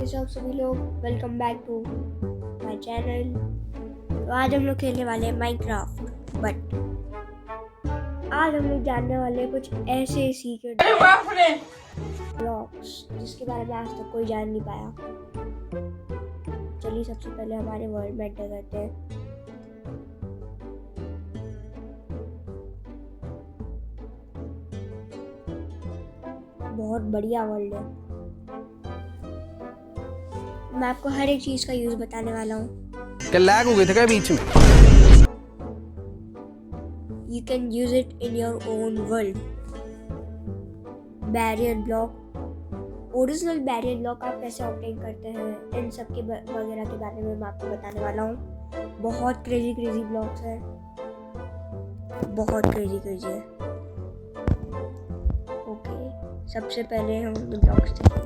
कैसे आप सभी लोग। Welcome back to my channel. तो आज हम लोग खेलने वाले हैं माइनक्राफ्ट, बट आज हम लोग जानने वाले हैं कुछ ऐसे सीक्रेट ब्लॉक्स जिसके बारे में आज तक कोई जान नहीं पाया। चलिए सबसे पहले हमारे वर्ल्ड में एंटर करते हैं। बहुत बढ़िया वर्ल्ड है। मैं आपको हर एक चीज का यूज बताने वाला हूँ। क्या लैग हो गए थे क्या बीच में? You can use it in your own world. Barrier block, original barrier block आप कैसे ऑब्टेन करते हैं, इन सब के वगैरह के बारे में मैं आपको बताने वाला हूँ। बहुत क्रेजी ब्लॉक्स हैं, बहुत क्रेजी है। ओके, सबसे पहले हम ब्लॉक्स देखेंगे।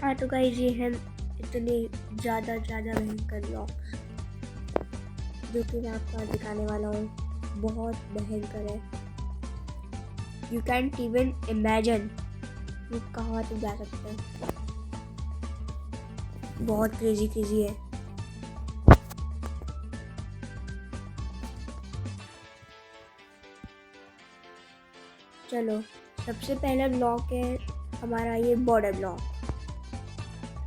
हाँ तो गाइस, ये हैं इतने ज़्यादा भयंकर ब्लॉक्स जो कि मैं आपको आज दिखाने वाला हूँ। बहुत भयंकर है। यू कैंट इवन इमेजिन ये कहाँ तक जा सकते हैं। बहुत क्रेजी है। चलो, सबसे पहला ब्लॉक है हमारा ये बॉर्डर ब्लॉक।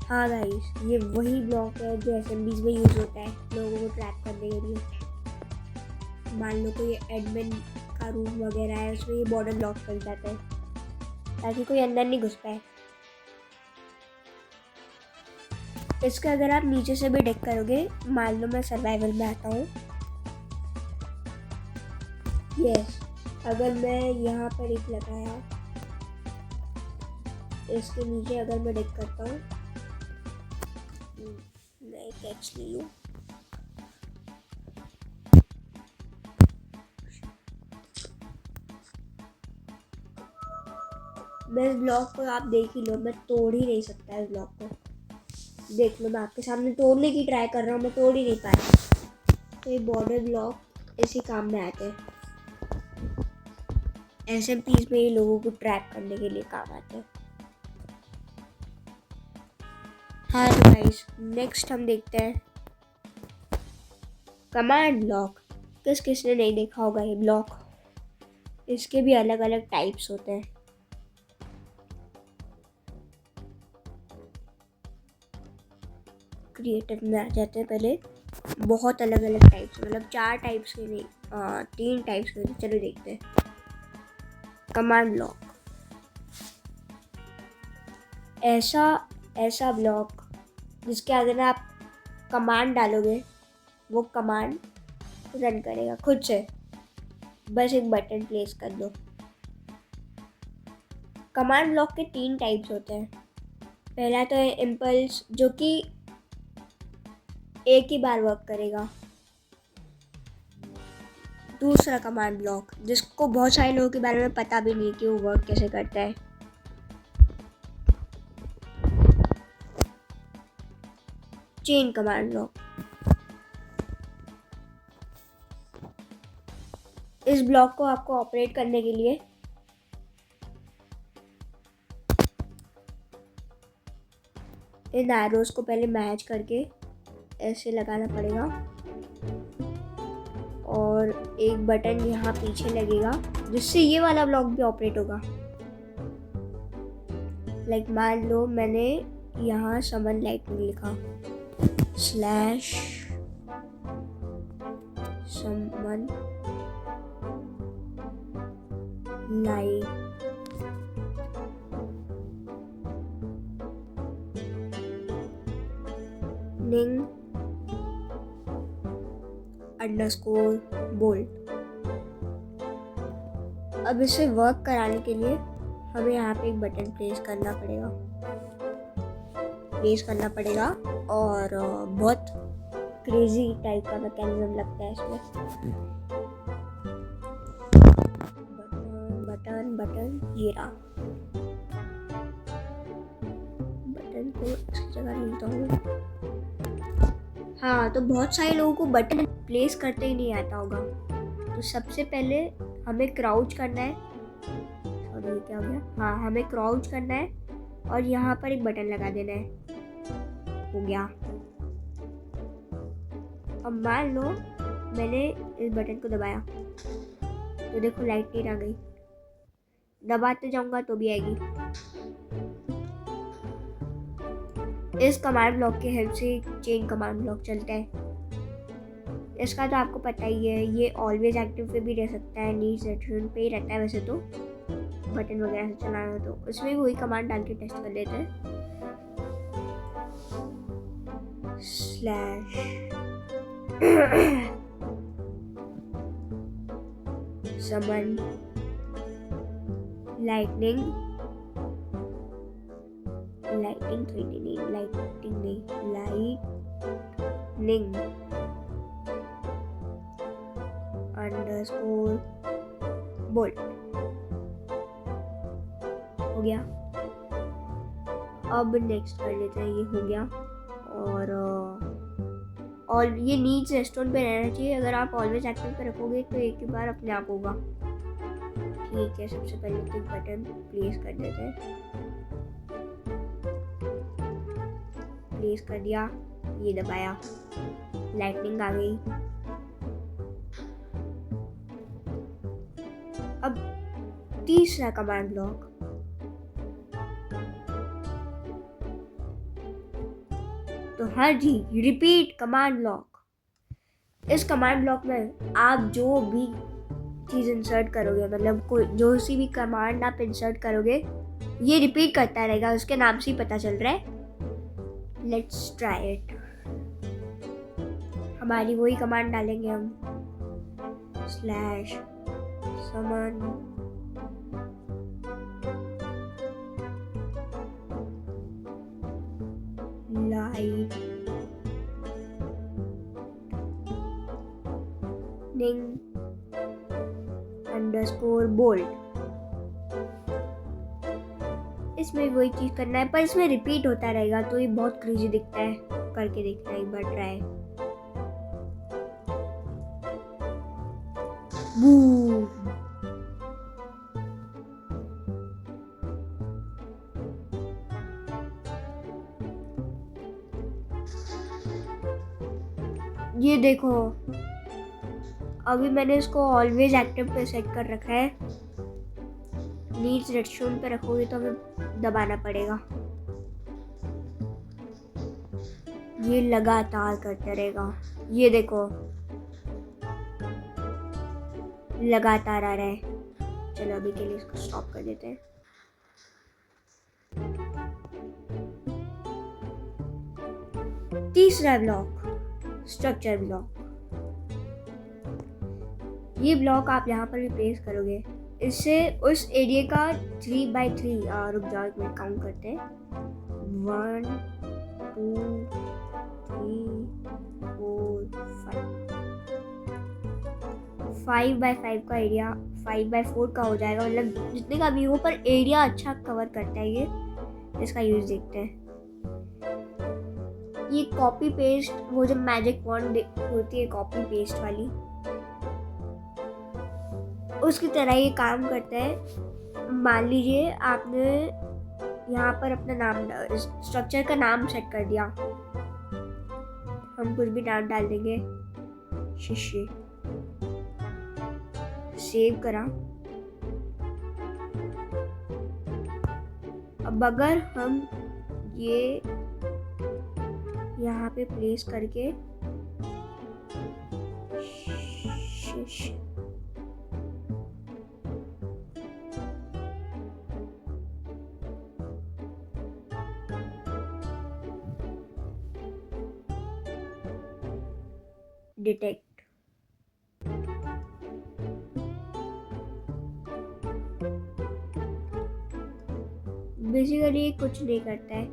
हाँ गाइस, ये वही ब्लॉक है जो एसएमबीज में यूज़ होता है लोगों को ट्रैप करने के लिए। मान लो कोई एडमिन का रूम वगैरह है, उसमें ये बॉर्डर ब्लॉक चल जाता है ताकि कोई अंदर नहीं घुस पाए। इसका अगर आप नीचे से भी डेक करोगे, मान लो मैं सर्वाइवल में आता हूँ, यस, अगर मैं यहाँ पर एक लगाया, इसके नीचे अगर मैं डेक करता हूँ, मैं कैच ले लूँ, मैं इस ब्लॉक को आप देख ही लो, मैं तोड़ ही नहीं सकता इस ब्लॉक को। देख लो, मैं आपके सामने तोड़ने की ट्राई कर रहा हूँ, मैं तोड़ ही नहीं पा रहा। तो ये बॉर्डर ब्लॉक इसी काम में आते हैं। एसएमपीज में ये लोगों को ट्रैप करने के लिए काम आते हैं। हाँ तो गाइस, नेक्स्ट हम देखते हैं कमांड ब्लॉक। किसने नहीं देखा होगा ये ब्लॉक। इसके भी अलग अलग टाइप्स होते हैं। क्रिएटर में आ जाते हैं पहले। बहुत अलग अलग टाइप्स, मतलब 4 टाइप्स के नहीं, 3 टाइप्स के। चलो देखते हैं। कमांड ब्लॉक, ऐसा ब्लॉक जिसके अगर आप कमांड डालोगे, वो कमांड रन करेगा खुद से, बस एक बटन प्लेस कर दो। कमांड ब्लॉक के 3 टाइप्स होते हैं। पहला तो है इम्पल्स, जो कि एक ही बार वर्क करेगा। दूसरा कमांड ब्लॉक, जिसको बहुत सारे लोगों के बारे में पता भी नहीं कि वो वर्क कैसे करता है। चेन कमांड ब्लॉक, इस ब्लॉक को आपको ऑपरेट करने के लिए इन एरोज को पहले मैच करके ऐसे लगाना पड़ेगा, और एक बटन यहाँ पीछे लगेगा जिससे ये वाला ब्लॉक भी ऑपरेट होगा। लाइक मान लो मैंने यहाँ समन लाइटनिंग लिखा, स्लैश समन लाइटनिंग _ बोल्ट। अब इसे वर्क कराने के लिए हमें यहाँ पे एक बटन प्लेस करना पड़ेगा और बहुत क्रेजी टाइप का मैकेनिज्म लगता है इसमें। बटन ये रहा। बटन को इसकी जगह लेता हूँ। हाँ, तो बहुत सारे लोगों को बटन प्लेस करते ही नहीं आता होगा। तो सबसे पहले हमें क्राउच करना है। सॉरी, क्या हो गया? हाँ, हमें क्राउच करना है और यहाँ पर एक बटन लगा देना है। हो गया। अब मान लो मैंने इस बटन को दबाया तो देखो लाइट आ गई। दबाते जाऊंगा तो भी आएगी। इस कमांड ब्लॉक के हेल्प से चेन कमांड ब्लॉक चलता है। इसका तो आपको पता ही है, ये ऑलवेज एक्टिव पे भी रह सकता है, नीड सेक्शन पे ही रहता है वैसे तो। बटन वगैरह से चलाना तो उसमें भी वही कमांड डाल के टेस्ट कर लेते हैं। स्लैश समन लाइटनिंग अंडरस्कोर बोल्ट। हो गया। अब नेक्स्ट कर लेते हैं। ये हो गया। और ये नीड्स रेस्टोरेंट पे रहना चाहिए। अगर आप ऑलवेज एक्टिव पे रखोगे तो एक ही बार अपने आप होगा। ठीक है, सबसे पहले तो एक बटन प्लेस कर देते हैं। प्लेस कर दिया, ये दबाया, लाइटनिंग आ गई। अब तीसरा कमांड ब्लॉक। तो हाँ जी, रिपीट कमांड ब्लॉक। इस कमांड ब्लॉक में आप जो भी चीज़ इंसर्ट करोगे, मतलब कोई जो सी भी कमांड आप इंसर्ट करोगे, ये रिपीट करता रहेगा। उसके नाम से ही पता चल रहा है। Let's try it. हमारी वही कमांड डालेंगे हम, स्लैश समन लाइटनिंग अंडरस्कोर बोल्ट। इसमें वही चीज करना है, पर इसमें रिपीट होता रहेगा तो ये बहुत क्रेजी दिखता है। करके देखना एक बार ट्राई। बूम। ये देखो, अभी मैंने इसको ऑलवेज एक्टिव पे सेट कर रखा है। नीड्स रेस्टोरेंट पे रखोगे तो हमें दबाना पड़ेगा। ये लगातार करते रहेगा। ये देखो, लगातार आ रहा है। चलो अभी के लिए इसको स्टॉप कर देते हैं। तीसरा ब्लॉक, स्ट्रक्चर ब्लॉक। ये ब्लॉक आप यहाँ पर भी प्लेस करोगे। इससे उस एरिया का 3x3 रुक जाओ एक मिनट काउंट करते हैं। 1 2 3 4 5x5 का एरिया 5x4 का हो जाएगा। मतलब जितने का भी हो, पर एरिया अच्छा कवर करता है ये। इसका यूज देखते हैं। ये कॉपी पेस्ट, वो जो मैजिक वॉन्ड होती है कॉपी पेस्ट वाली, उसकी तरह ये काम करता है। मान लीजिए आपने यहाँ पर अपना नाम, स्ट्रक्चर का नाम सेट कर दिया। हम कुछ भी नाम डाल देंगे, शीशे। सेव करा। अब अगर हम ये यहाँ पे प्लेस करके डिटेक्ट, बेसिकली कुछ नहीं करता है,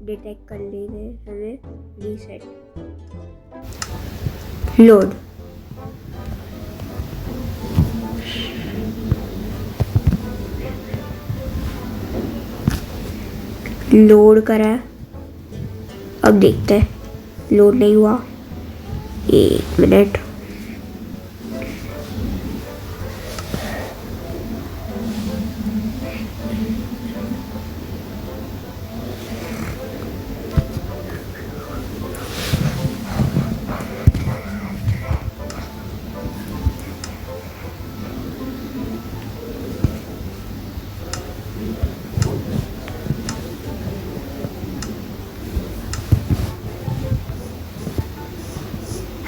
डिटेक्ट कर लेने हमें, रीसेट, लोड। लोड करा, अब देखते हैं, लोड नहीं हुआ, 1 मिनट।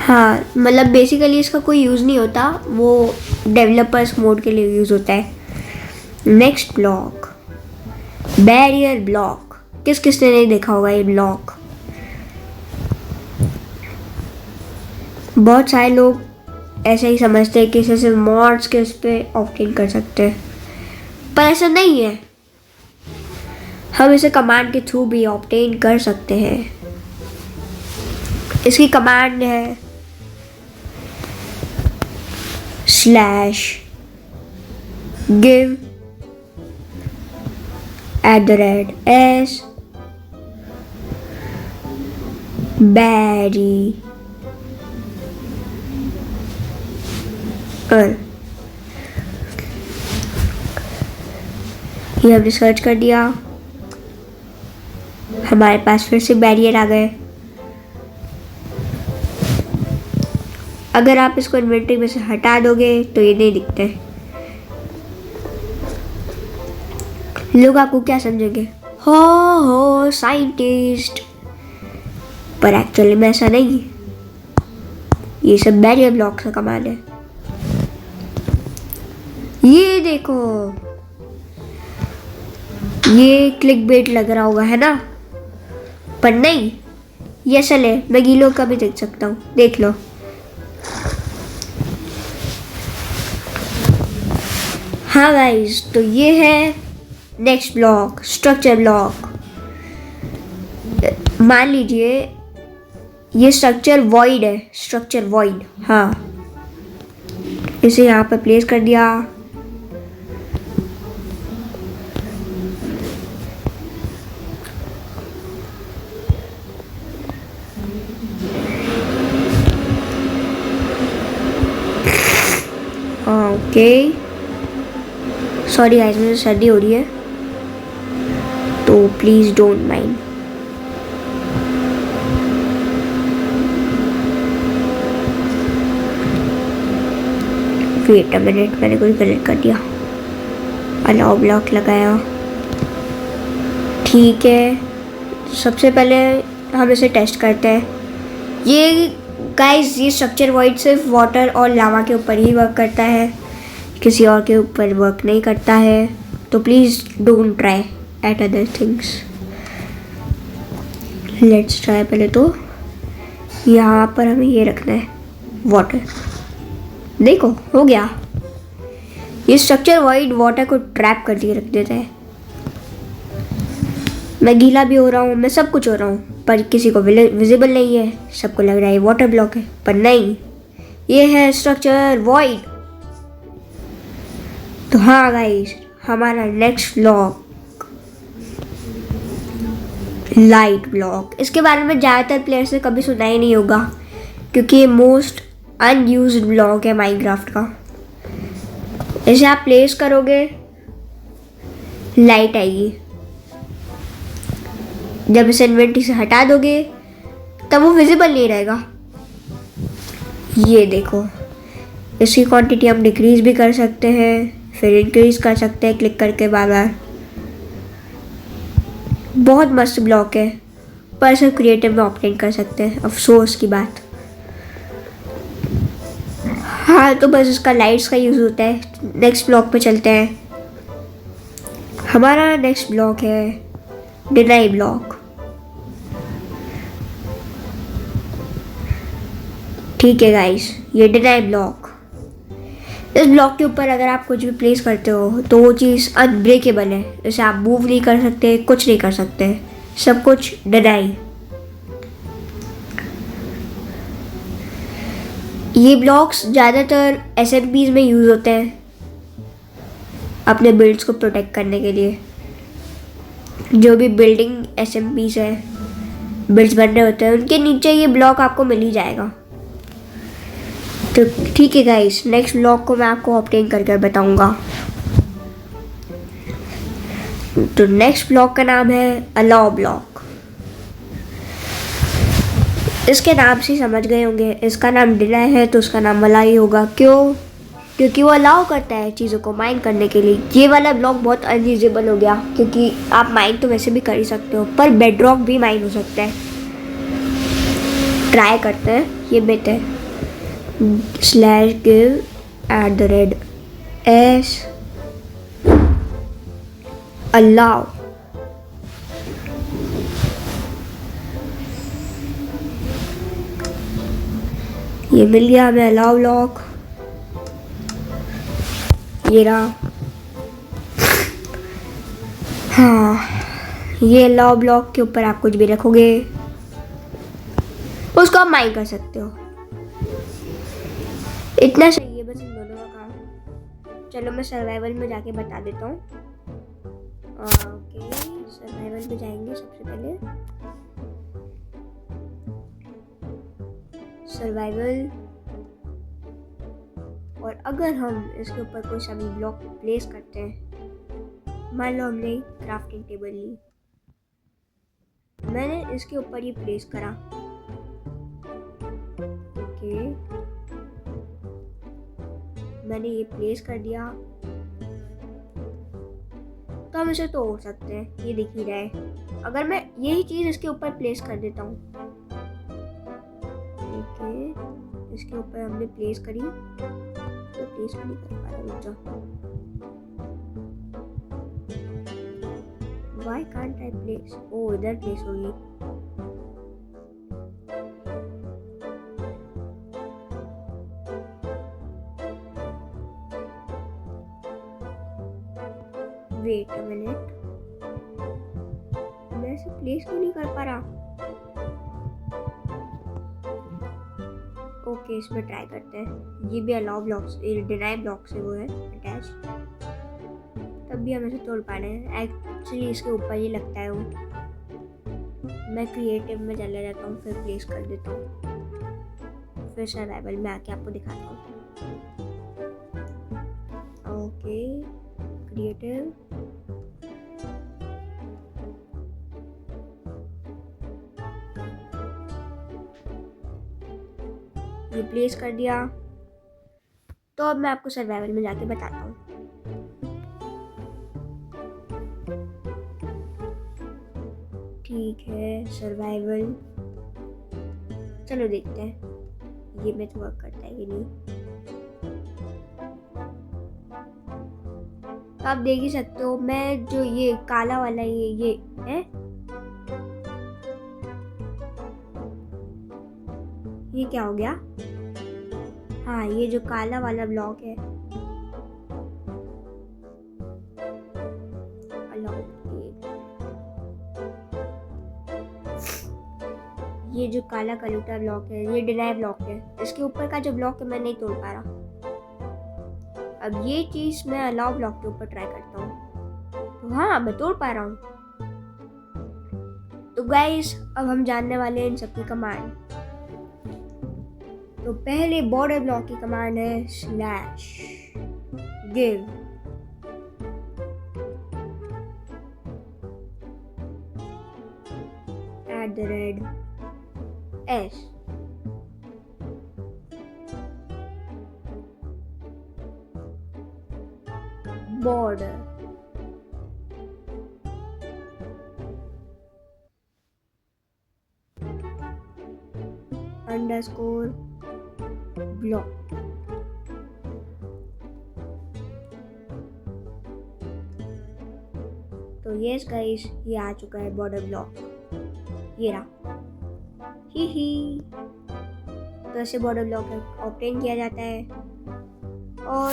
हाँ, मतलब बेसिकली इसका कोई यूज़ नहीं होता, वो डेवलपर्स मोड के लिए यूज़ होता है। Next block, barrier block. किसने नहीं देखा होगा ये ब्लॉक? बहुत सारे लोग ऐसे ही समझते हैं कि इसे सिर्फ मॉड्स के उस पर ऑप्टेन कर सकते हैं, पर ऐसा नहीं है। हम इसे कमांड के थ्रू भी ऑप्टेन कर सकते हैं। इसकी कमांड है /give @s barrier। ये हमने सर्च कर दिया, हमारे पास फिर से बैरियर आ गए। अगर आप इसको इन्वेंटरी में से हटा दोगे तो ये नहीं दिखते। लोग आपको क्या समझेंगे, हो साइंटिस्ट, पर एक्चुअली में ऐसा नहीं। ये सब बैरियर ब्लॉक का कमाल है। ये देखो, ये क्लिक बेट लग रहा होगा, है ना? पर नहीं, ये असल है। मैं गीलो का भी देख सकता हूँ, देख लो। हाँ गाइस, तो ये है नेक्स्ट ब्लॉक, स्ट्रक्चर ब्लॉक। मान लीजिए ये स्ट्रक्चर वॉइड है, स्ट्रक्चर वॉइड। हाँ, इसे यहाँ पर प्लेस कर दिया। ओके, सॉरी गाइस, मुझे सर्दी हो रही है, तो please don't mind. Wait a minute, मैंने कुछ गलत कर दिया। अलाउ ब्लॉक लगाया, ठीक है। सबसे पहले हम इसे टेस्ट करते हैं। ये गाइस, ये स्ट्रक्चर वॉइड सिर्फ वाटर और लावा के ऊपर ही वर्क करता है, किसी और के ऊपर वर्क नहीं करता है। तो please don't try at other things. Let's try. पहले तो यहाँ पर हमें ये रखना है वाटर। देखो, हो गया। ये स्ट्रक्चर वॉइड वाटर को ट्रैप कर दिए रख देता है। मैं गीला भी हो रहा हूँ, मैं सब कुछ हो रहा हूँ, पर किसी को विजिबल नहीं है। सबको लग रहा है ये वाटर ब्लॉक है, पर नहीं, ये है स्ट्रक्चर वॉइड। तो हाँ गाइस, हमारा नेक्स्ट ब्लॉक लाइट ब्लॉक। इसके बारे में ज़्यादातर प्लेयर्स ने कभी सुना ही नहीं होगा, क्योंकि ये मोस्ट अनयूज्ड ब्लॉक है माइनक्राफ्ट का। इसे आप प्लेस करोगे, लाइट आएगी। जब इसे इन्वेंटरी से हटा दोगे तब वो विजिबल नहीं रहेगा। ये देखो, इसकी क्वांटिटी हम डिक्रीज भी कर सकते हैं, फिर इंक्रीज कर सकते हैं क्लिक करके बार बार। बहुत मस्त ब्लॉक है, पर सिर्फ क्रिएटिव में ऑप्टेन कर सकते हैं, अफसोस की बात। हाँ, तो बस इसका लाइट्स का यूज़ होता है। नेक्स्ट ब्लॉक पे चलते हैं। हमारा नेक्स्ट ब्लॉक है डिनाई ब्लॉक। ठीक है गाइस, ये डिनाई ब्लॉक। इस ब्लॉक के ऊपर अगर आप कुछ भी प्लेस करते हो तो वो चीज़ अनब्रेकेबल है, इसे आप मूव नहीं कर सकते, कुछ नहीं कर सकते, सब कुछ डिनाई। ये ब्लॉक्स ज़्यादातर एसएमपीज में यूज़ होते हैं अपने बिल्ड्स को प्रोटेक्ट करने के लिए। जो भी बिल्डिंग एसएमपीज है, बिल्ड्स बन रहे होते हैं, उनके नीचे ये ब्लॉक आपको मिल ही जाएगा। तो ठीक है गाइस, नेक्स्ट ब्लॉक को मैं आपको ऑब्टेन करके बताऊंगा। तो नेक्स्ट ब्लॉक का नाम है अलाउ ब्लॉक। इसके नाम से समझ गए होंगे, इसका नाम डिनाई है तो उसका नाम अलाउ ही होगा। क्यों? क्योंकि वो अलाउ करता है चीज़ों को माइन करने के लिए। ये वाला ब्लॉक बहुत अनयूजेबल हो गया क्योंकि आप माइन तो वैसे भी कर ही सकते हो, पर बेडरॉक भी माइन हो सकता है। ट्राई करते हैं, ये बेट है /give@s allow। ये मिल गया हमें अलाउ ब्लॉक, ये रहा। हाँ, ये अलाउ ब्लॉक के ऊपर आप कुछ भी रखोगे उसको आप माइन कर सकते हो। इतना सही है बस इन दोनों का काम। चलो मैं सर्वाइवल में जाके बता देता हूँ। ओके, सर्वाइवल में जाएंगे सबसे पहले। सर्वाइवल, और अगर हम इसके ऊपर कोई सा भी ब्लॉक प्लेस करते हैं, मान लो हमने क्राफ्टिंग टेबल ली, मैंने इसके ऊपर ये प्लेस करा। ओके, मैंने ये प्लेस कर दिया, तो हम इसे तोड़ सकते हैं, ये दिख ही रहा है। अगर मैं यही चीज़ इसके ऊपर प्लेस कर देता हूँ, ओके, इसके ऊपर हमने प्लेस करी, तो प्लेस को नहीं कर पा रहा, रुक जाओ। Why can't I place? ओ इधर प्लेस होगी। वेट अ मिनट, मैं इसे प्लेस क्यों नहीं कर पा रहा? ओके, इसमें ट्राई करते हैं। ये भी अलाउ ब्लॉक्स, डिनाई ब्लॉक से वो है अटैच, तब भी हम इसे तोड़ पा रहे हैं। एक्चुअली इसके ऊपर ही लगता है वो। मैं क्रिएटिव में चला जाता हूँ, फिर प्लेस कर देता हूँ, फिर सर्वाइवल में आके आपको दिखाता हूँ। ओके, क्रिएटिव, ये प्लेस कर दिया, तो अब मैं आपको सर्वाइवल में जाके बताता हूँ। ठीक है, सर्वाइवल, चलो देखते हैं ये मेथड वर्क करता है कि नहीं। तो आप देख ही सकते हो, मैं जो ये काला वाला ये है, ये क्या हो गया? हाँ, ये जो काला वाला ब्लॉक है, ये जो काला कलूटा ब्लॉक है, ये डिनाई ब्लॉक है। इसके ऊपर का जो ब्लॉक है मैं नहीं तोड़ पा रहा। अब ये चीज मैं अलाउ ब्लॉक के ऊपर ट्राई करता हूँ, तो हाँ, मैं तोड़ पा रहा हूँ। तो गाइस, अब हम जानने वाले हैं इन सबकी कमांड। तो पहले बॉर्डर ब्लॉक की कमांड है /give @s border _ block। तो यस गाइस, ये आ चुका है बॉर्डर ब्लॉक, ये रहा। ही तो ऐसे बॉर्डर ब्लॉक ऑब्टेन किया जाता है। और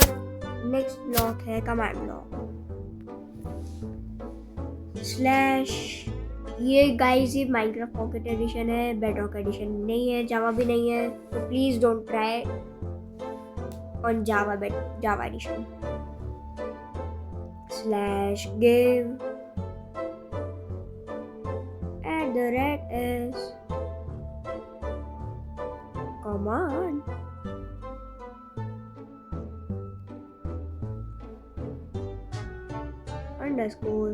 नेक्स्ट ब्लॉक है कमांड ब्लॉक स्लैश। ये गाइस ये माइनक्राफ्ट पॉकेट एडिशन है, बेडरॉक एडिशन नहीं है, जावा भी नहीं है, तो please don't try on Java edition. Slash give @s command underscore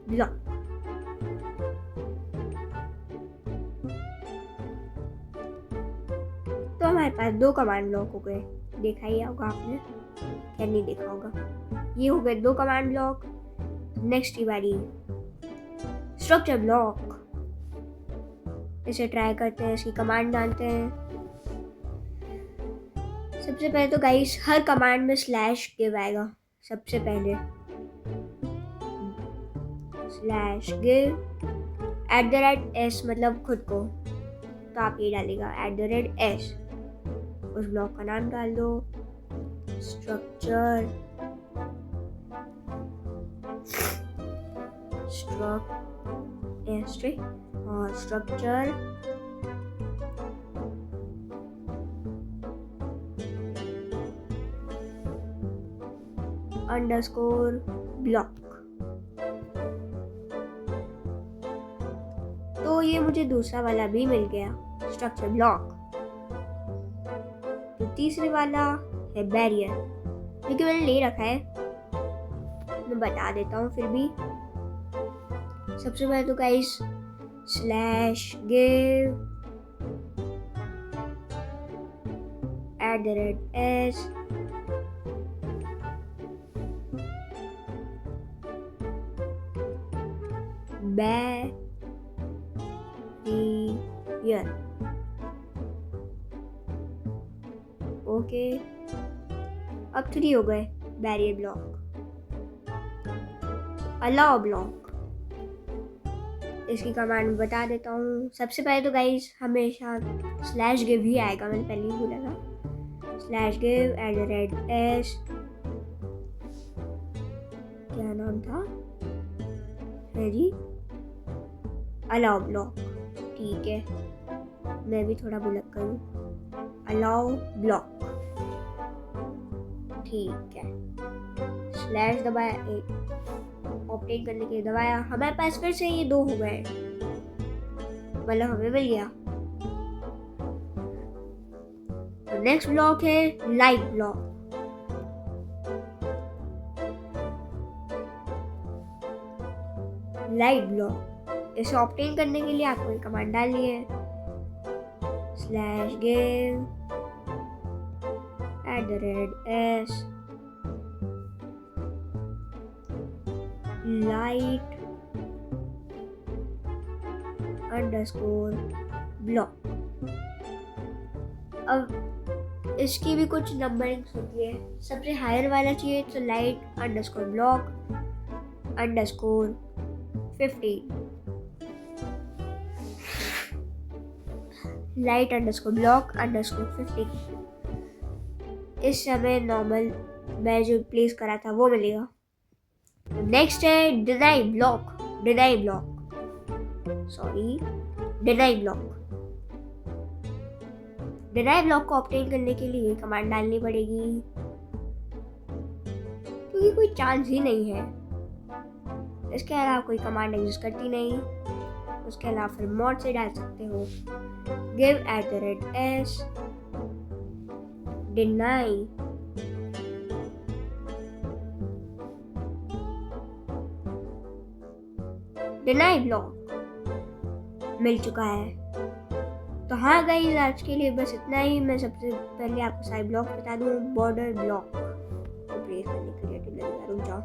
block। तो हमारे पास 2 कमांड ब्लॉक हो गए, देखा ही होगा आपने, क्या नहीं देखा होगा। ये हो गए 2 कमांड ब्लॉक। नेक्स्ट की बारी स्ट्रक्चर ब्लॉक। इसे ट्राई करते हैं, इसकी कमांड डालते हैं। सबसे पहले तो गाइस हर कमांड में स्लैश गिव आएगा। सबसे पहले स्लैश गिव @s मतलब खुद को, तो आप ये डालेगा @s। उस ब्लॉक का नाम डाल दो स्ट्रक्चर और स्ट्रक्चर अंडरस्कोर ब्लॉक। तो ये मुझे दूसरा वाला भी मिल गया स्ट्रक्चर ब्लॉक। तो तीसरे वाला है बैरियर, क्योंकि मैंने ले रखा है, मैं बता देता हूँ फिर भी। सबसे पहले तो guys slash give @s barrier. Okay, अब 3 हो गए बैरियर ब्लॉक। अलाउ ब्लॉक, इसकी कमांड बता देता हूँ। सबसे पहले तो गाइस हमेशा स्लैश गिव ही आएगा, मैंने पहले ही बोला था। स्लैश गिव @s क्या नाम था है जी, अलाउ ब्लॉक। ठीक है, मैं भी थोड़ा बुलक करूँ, अलाउ ब्लॉक। ठीक है, स्लैश दबाया, ऑप्टेन करने के लिए दबाया, हमारे पास फिर से ये 2 हो गए, मतलब हमें मिल गया। तो नेक्स्ट ब्लॉक है लाइट ब्लॉक। लाइट ब्लॉक, इसे ऑप्टेन करने के लिए आपको एक कमांड डालनी है slash give @s light underscore block. अब इसकी भी कुछ नंबरिंग्स होती है। सबसे हायर वाला चाहिए तो light underscore block underscore 15, light underscore block underscore 15। इस समय नॉर्मल मैं जो प्लेस करा था वो मिलेगा। नेक्स्ट है डिनाई ब्लॉक। डिनाई ब्लॉक को ऑब्टेन करने के लिए कमांड डालनी पड़ेगी, क्योंकि कोई चांस ही नहीं है, इसके अलावा कोई कमांड एग्जिस्ट करती नहीं। उसके अलावा फिर मॉड से डाल सकते हो गिव @s डिनाई ब्लॉक मिल चुका है। तो हाँ गाइस, आज के लिए बस इतना ही। मैं सबसे पहले आपको सारे ब्लॉक बता दूँ। बॉर्डर ब्लॉक को प्लेस करने के लिए रुक जाओ।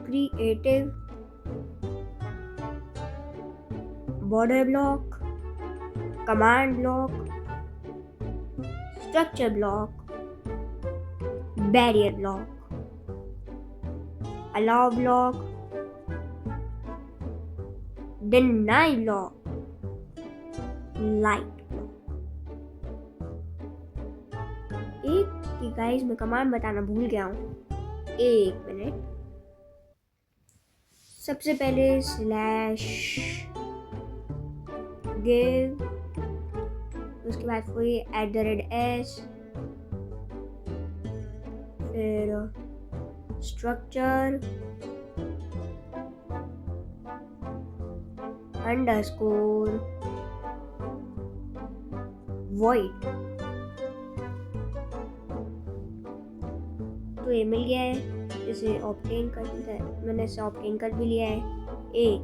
Creative border block, command block, structure block, barrier block, allow block, deny block, light. एक कि गाइस मैं कमांड बताना भूल गया हूँ, एक मिनट। सबसे पहले स्लैश गिव, उसके बाद कोई @s, फिर स्ट्रक्चर अंडरस्कोर void। तो ये मिल गया है, इसे ऑब्टेन करना है, मैंने इसे ऑब्टेन कर भी लिया है। एक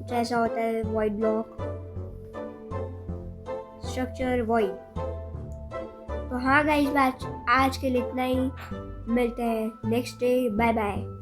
तो ऐसा होता है void ब्लॉक, स्ट्रक्चर void। तो हाँ गाइस, आज के लिए इतना ही, मिलते हैं नेक्स्ट डे, बाय बाय।